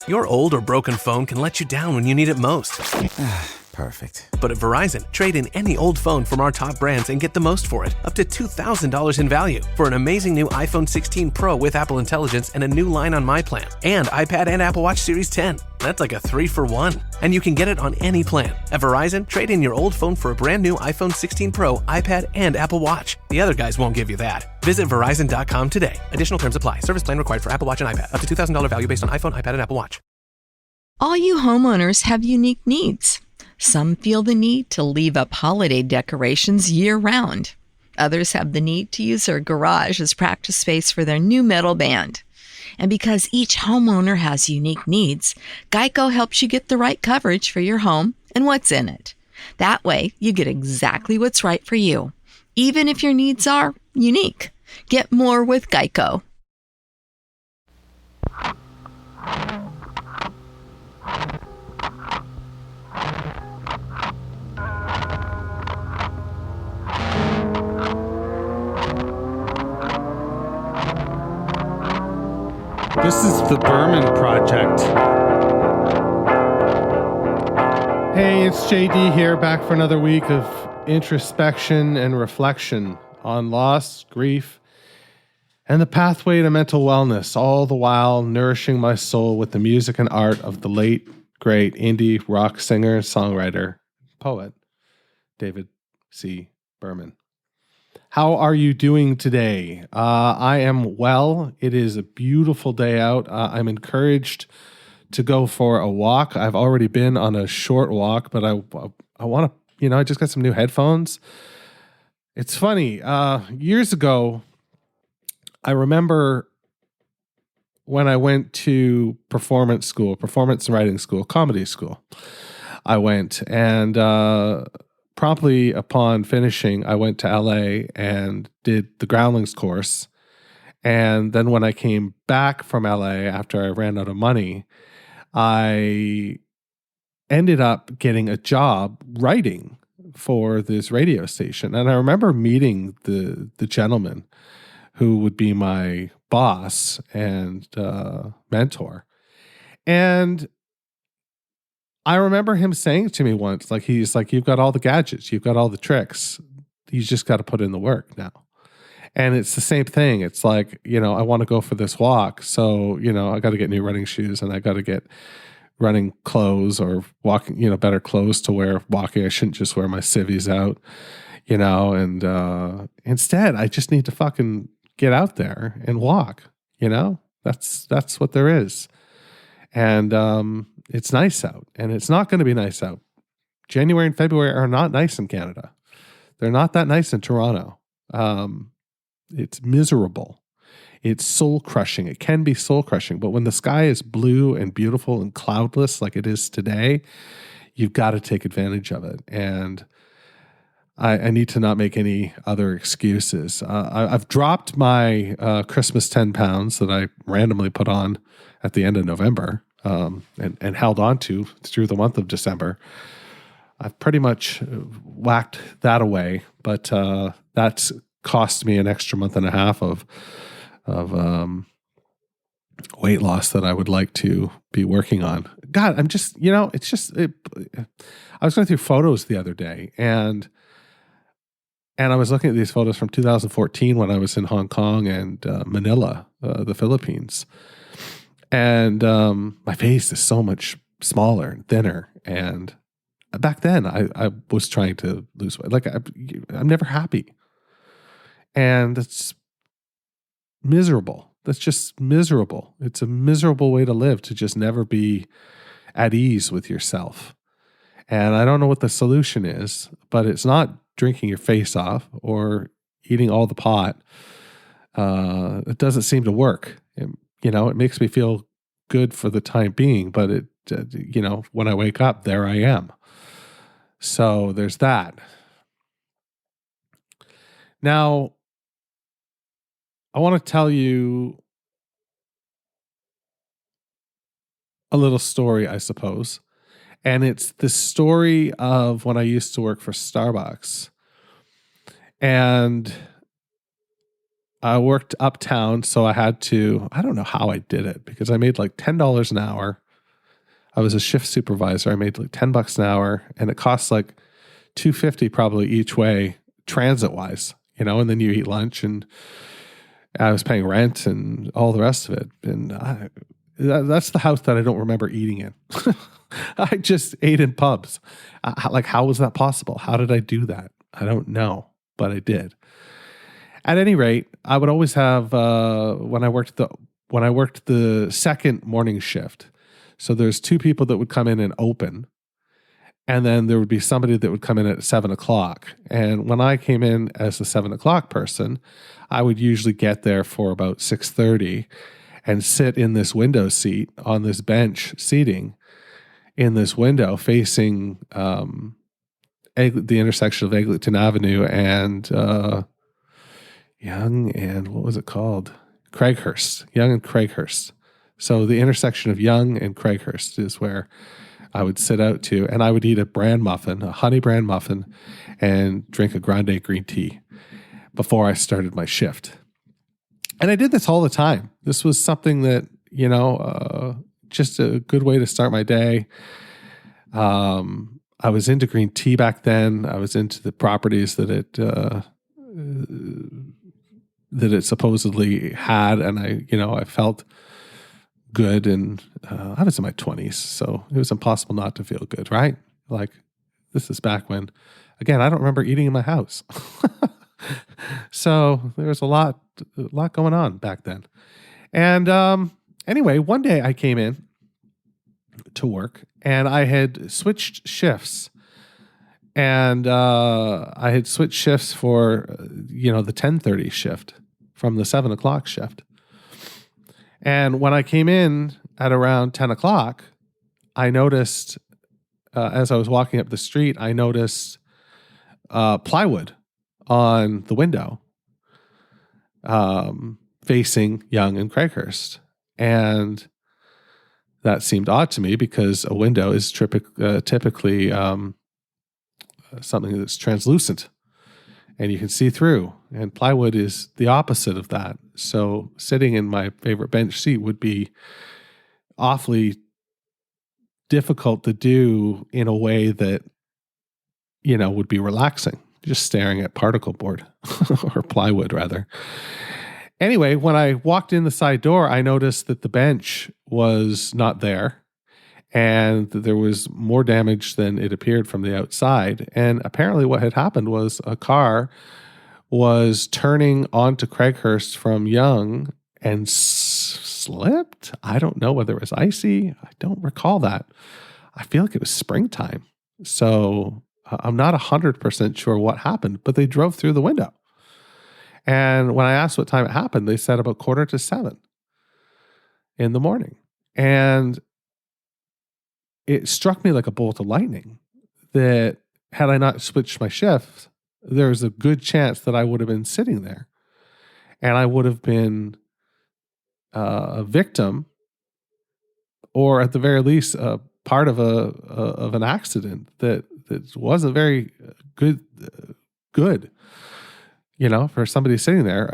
Your old or broken phone can let you down when you need it most. Perfect. But at Verizon, trade in any old phone from our top brands and get the most for it, up to $2,000 in value, for an amazing new iPhone 16 Pro with Apple Intelligence and a new line on My Plan, and iPad and Apple Watch Series 10. That's like a 3-for-1. And you can get it on any plan. At Verizon, trade in your old phone for a brand new iPhone 16 Pro, iPad, and Apple Watch. The other guys won't give you that. Visit Verizon.com today. Additional terms apply. Service plan required for Apple Watch and iPad. Up to $2,000 value based on iPhone, iPad, and Apple Watch. All you homeowners have unique needs. Some feel the need to leave up holiday decorations year-round. Others have the need to use their garage as practice space for their new metal band. And because each homeowner has unique needs, Geico helps you get the right coverage for your home and what's in it. That way, you get exactly what's right for you, even if your needs are unique. Get more with Geico. This is the Berman Project. Hey, it's JD here, back for another week of introspection and reflection on loss, grief, and the pathway to mental wellness, all the while nourishing my soul with the music and art of the late, great indie rock singer, songwriter, poet, David C. Berman. How are you doing today? I am well. It is a beautiful day out. I'm encouraged to go for a walk. I've already been on a short walk, but I want to, I just got some new headphones. It's funny. Years ago, I remember when I went to performance and writing school, comedy school. I went and promptly upon finishing, I went to LA and did the Groundlings course. And then when I came back from LA after I ran out of money, I ended up getting a job writing for this radio station. And I remember meeting the gentleman who would be my boss and mentor. And I remember him saying to me once, he's like, you've got all the gadgets, you've got all the tricks. You just got to put in the work now. And it's the same thing. It's like, I want to go for this walk. So, I got to get new running shoes and I got to get running clothes or walking, better clothes to wear walking. I shouldn't just wear my civvies out, and instead I just need to fucking get out there and walk, that's what there is. And, it's nice out, and it's not going to be nice out. January and February are not nice in Canada. They're not that nice in Toronto. It's miserable. It's soul crushing. It can be soul crushing, but when the sky is blue and beautiful and cloudless like it is today, you've got to take advantage of it. And I need to not make any other excuses. I've dropped my Christmas 10 pounds that I randomly put on at the end of November. And held on to through the month of December. I've pretty much whacked that away, but that's cost me an extra month and a half of weight loss that I would like to be working on. God, I'm just, I was going through photos the other day, and I was looking at these photos from 2014 when I was in Hong Kong and Manila, the Philippines. And my face is so much smaller and thinner. And back then, I was trying to lose weight. I'm never happy. And it's miserable. That's just miserable. It's a miserable way to live, to just never be at ease with yourself. And I don't know what the solution is, but it's not drinking your face off or eating all the pot. It doesn't seem to work. It makes me feel good for the time being, but it, when I wake up, there I am. So there's that. Now, I want to tell you a little story, I suppose. And it's the story of when I used to work for Starbucks. And I worked uptown, so I had to, I don't know how I did it, because I made like $10 an hour I was a shift supervisor. I made like $10 an hour, and it costs like $250 probably each way, transit wise, and then you eat lunch, and I was paying rent and all the rest of it. And that's the house that I don't remember eating in. I just ate in pubs. How was that possible? How did I do that? I don't know, but I did. At any rate, I would always have when I worked the second morning shift. So there's two people that would come in and open, and then there would be somebody that would come in at 7:00. And when I came in as the 7:00 person, I would usually get there for about 6:30 and sit in this window seat on this bench seating in this window facing the intersection of Eglinton Avenue and Young and what was it called? Craighurst. Young and Craighurst. So the intersection of Young and Craighurst is where I would sit out to, and I would eat a bran muffin, a honey bran muffin, and drink a grande green tea before I started my shift. And I did this all the time. This was something that, just a good way to start my day. I was into green tea back then. I was into the properties that it supposedly had, and I felt good, and I was in my 20s, so it was impossible not to feel good, right? Like, this is back when, again, I don't remember eating in my house. So there was a lot going on back then. And anyway, one day I came in to work, and I had switched shifts. And I had switched shifts for, the 10:30 shift from the 7:00 shift. And when I came in at around 10:00, I noticed, as I was walking up the street, I noticed plywood on the window facing Young and Craighurst. And that seemed odd to me because a window is typically something that's translucent and you can see through, and plywood is the opposite of that. So sitting in my favorite bench seat would be awfully difficult to do in a way that, would be relaxing, just staring at particle board or plywood rather. Anyway, when I walked in the side door, I noticed that the bench was not there, and there was more damage than it appeared from the outside. And apparently what had happened was a car was turning onto Craighurst from Young and slipped. I don't know whether it was icy. I don't recall that. I feel like it was springtime. So I'm not 100% sure what happened, but they drove through the window. And when I asked what time it happened, they said about 6:45 in the morning. And it struck me like a bolt of lightning that had I not switched my shift, there's a good chance that I would have been sitting there, and I would have been a victim, or at the very least, a part of an accident that wasn't very good. For somebody sitting there,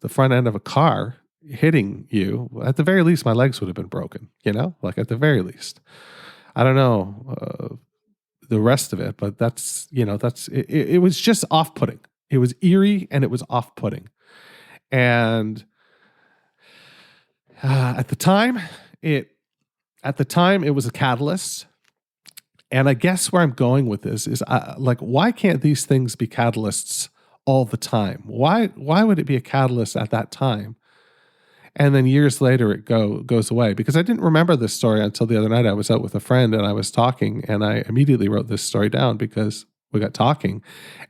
the front end of a car hitting you. At the very least, my legs would have been broken. At the very least. I don't know the rest of it, but it was just off-putting. It was eerie and it was off-putting. And at the time, it was a catalyst. And I guess where I'm going with this is why can't these things be catalysts all the time? Why would it be a catalyst at that time? And then years later, it goes away. Because I didn't remember this story until the other night. I was out with a friend and I was talking, and I immediately wrote this story down because we got talking.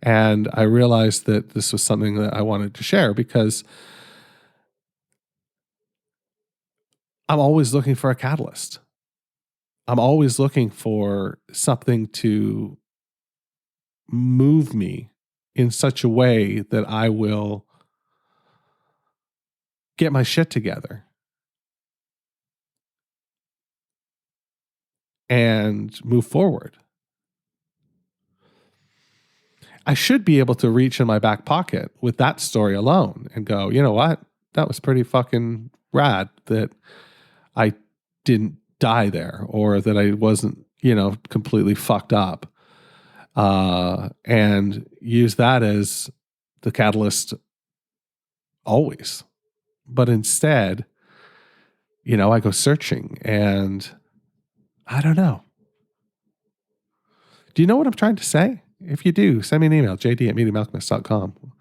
And I realized that this was something that I wanted to share because I'm always looking for a catalyst. I'm always looking for something to move me in such a way that I will get my shit together and move forward. I should be able to reach in my back pocket with that story alone and go, you know what? That was pretty fucking rad that I didn't die there, or that I wasn't, completely fucked up, and use that as the catalyst always. But instead, I go searching, and I don't know. Do you know what I'm trying to say? If you do, send me an email, jd@mediumalchemist.com.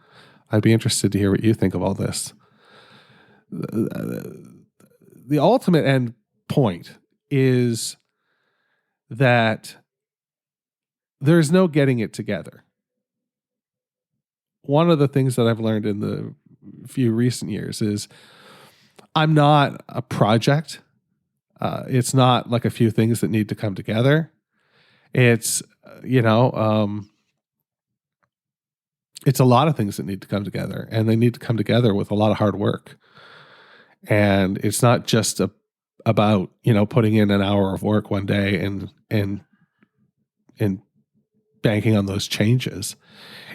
I'd be interested to hear what you think of all this. The ultimate end point is that there's no getting it together. One of the things that I've learned in the few recent years is I'm not a project. It's not like a few things that need to come together. It's, it's a lot of things that need to come together, and they need to come together with a lot of hard work. And it's not just about, putting in an hour of work one day and banking on those changes.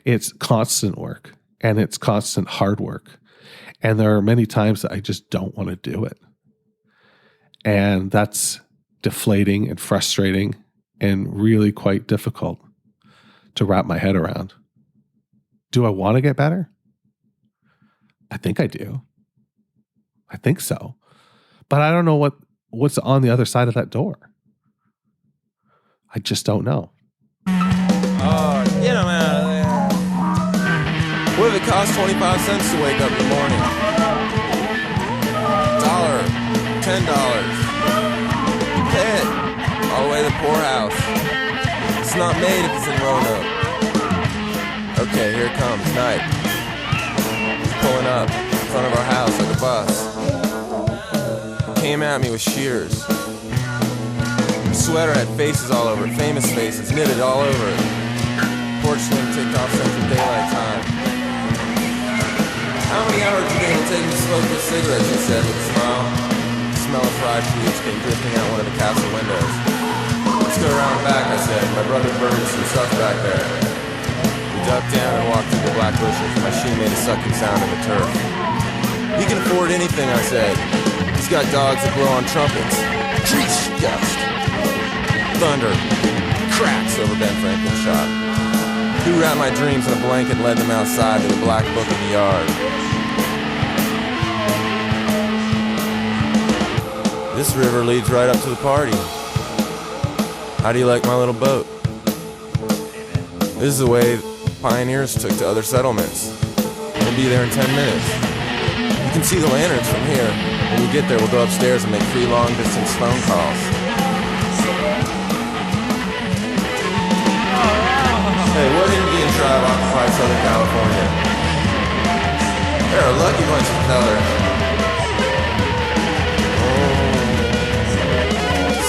It's constant work, and it's constant hard work. And there are many times that I just don't want to do it. And that's deflating and frustrating and really quite difficult to wrap my head around. Do I want to get better? I think I do. I think so. But I don't know what's on the other side of that door. I just don't know. Oh, get him out of there. What if it costs 25 cents to wake up in the morning? $1, $10. Pay it. All the way to the poorhouse. It's not made if it's in Roanoke. Okay, here it comes, night. It's pulling up in front of our house like a bus. Came at me with shears. The sweater had faces all over it, famous faces, knitted all over it. Porch swing ticked off Central Daylight Time. How many hours do you think it'll take me to smoke this cigarette, she said with a smile. The smell of fried foods came drifting out one of the castle windows. Let's go around back, I said. My brother burned some stuff back there. We ducked down and walked through the black bushes. My shoe made a sucking sound in the turf. He can afford anything, I said. He's got dogs that blow on trumpets. Treesh, gust. Thunder. Cracks over Ben Franklin's shop. Who wrapped my dreams in a blanket and led them outside to the black book in the yard. This river leads right up to the party. How do you like my little boat? This is the way pioneers took to other settlements. We'll be there in 10 minutes. You can see the lanterns from here. When we get there, we'll go upstairs and make 3 long-distance phone calls. Hey, what Indian tribe occupied Southern California? They're a lucky bunch of fellers.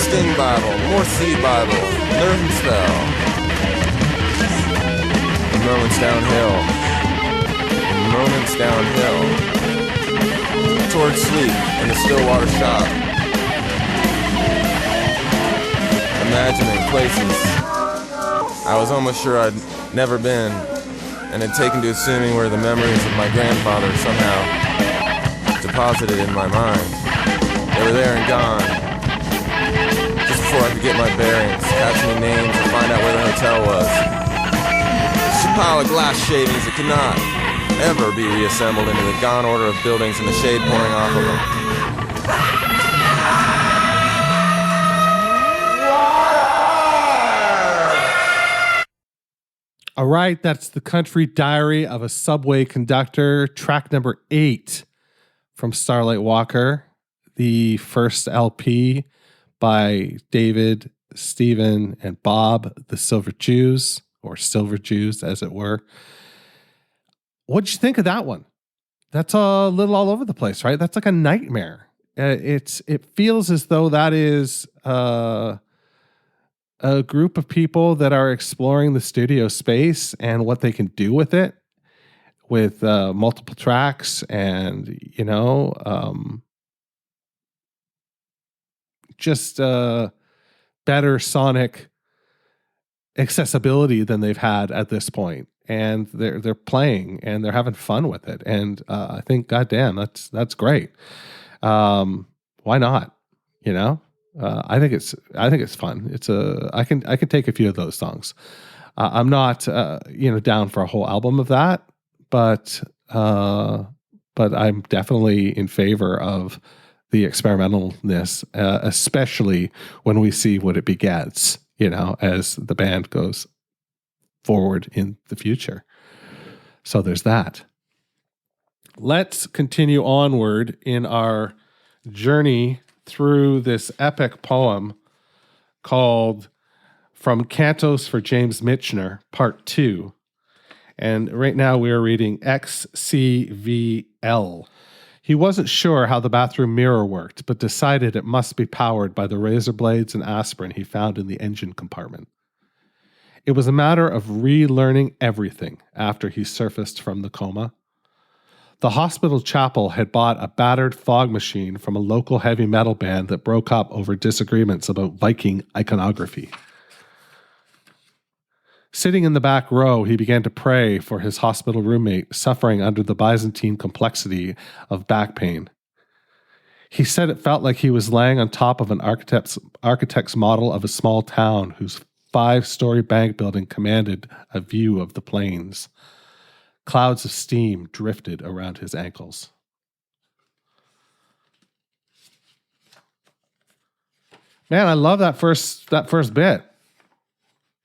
Sting Bible, more Seed Bible, Nerve and Spell. Moments downhill. Moments downhill. Towards sleep in the Stillwater shop. Imagining places I was almost sure I'd never been, and had taken to assuming were the memories of my grandfather somehow deposited in my mind. They were there and gone. Just before I could get my bearings, catch any names, and find out where the hotel was. Just a pile of glass shavings that could not ever be reassembled into the gone order of buildings and the shade pouring off of them. All right, that's The Country Diary of a Subway Conductor, track number 8 from Starlight Walker, the first LP by David, Stephen, and Bob, the Silver Jews, or Silver Jews, as it were. What'd you think of that one? That's a little all over the place, right? That's like a nightmare. It feels as though that is a group of people that are exploring the studio space and what they can do with it, with multiple tracks and, just better sonic accessibility than they've had at this point. And they're playing and they're having fun with it. And I think, goddamn, that's great. Why not? I think it's fun. I can take a few of those songs. I'm not down for a whole album of that, but I'm definitely in favor of the experimentalness, especially when we see what it begets, as the band goes forward in the future. So there's that. Let's continue onward in our journey through this epic poem called From Cantos for James Michener, Part 2. And right now we are reading XCVL. He wasn't sure how the bathroom mirror worked, but decided it must be powered by the razor blades and aspirin he found in the engine compartment. It was a matter of relearning everything after he surfaced from the coma. The hospital chapel had bought a battered fog machine from a local heavy metal band that broke up over disagreements about Viking iconography. Sitting in the back row, he began to pray for his hospital roommate suffering under the Byzantine complexity of back pain. He said it felt like he was laying on top of an architect's model of a small town whose 5-story bank building commanded a view of the plains. Clouds of steam drifted around his ankles. Man, I love that first bit.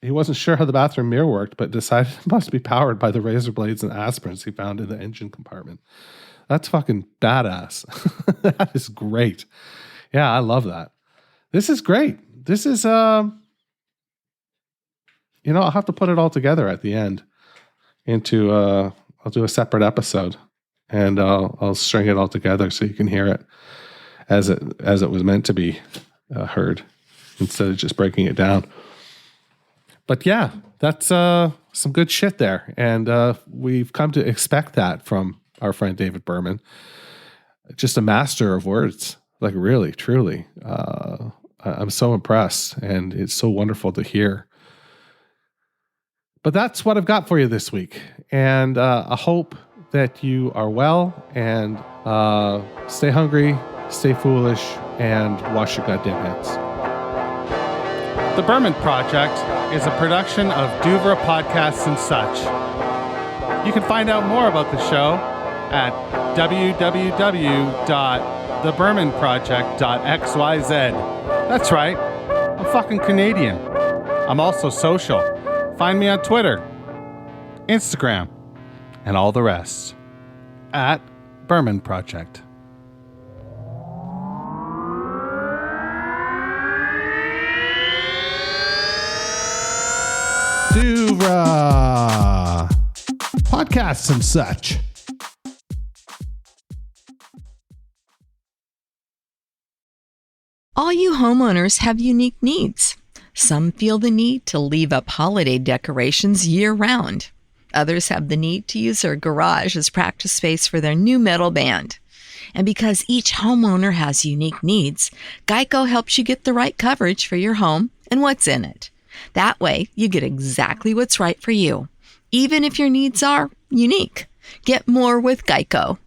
He wasn't sure how the bathroom mirror worked, but decided it must be powered by the razor blades and aspirins he found in the engine compartment. That's fucking badass. That is great. Yeah, I love that. This is great. This is, I'll have to put it all together at the end into, I'll do a separate episode and I'll string it all together so you can hear it as it was meant to be heard instead of just breaking it down. But yeah, that's some good shit there. And we've come to expect that from our friend David Berman. Just a master of words, like really, truly. I'm so impressed and it's so wonderful to hear. But that's what I've got for you this week. And I hope that you are well and stay hungry, stay foolish, and wash your goddamn hands. The Berman Project is a production of Duvra Podcasts and Such. You can find out more about the show at www.thebermanproject.xyz. That's right, I'm fucking Canadian. I'm also social. Find me on Twitter, Instagram, and all the rest at Berman Project. Duvra Podcasts and Such. All you homeowners have unique needs. Some feel the need to leave up holiday decorations year-round. Others have the need to use their garage as practice space for their new metal band. And because each homeowner has unique needs, Geico helps you get the right coverage for your home and what's in it. That way, you get exactly what's right for you, even if your needs are unique. Get more with Geico.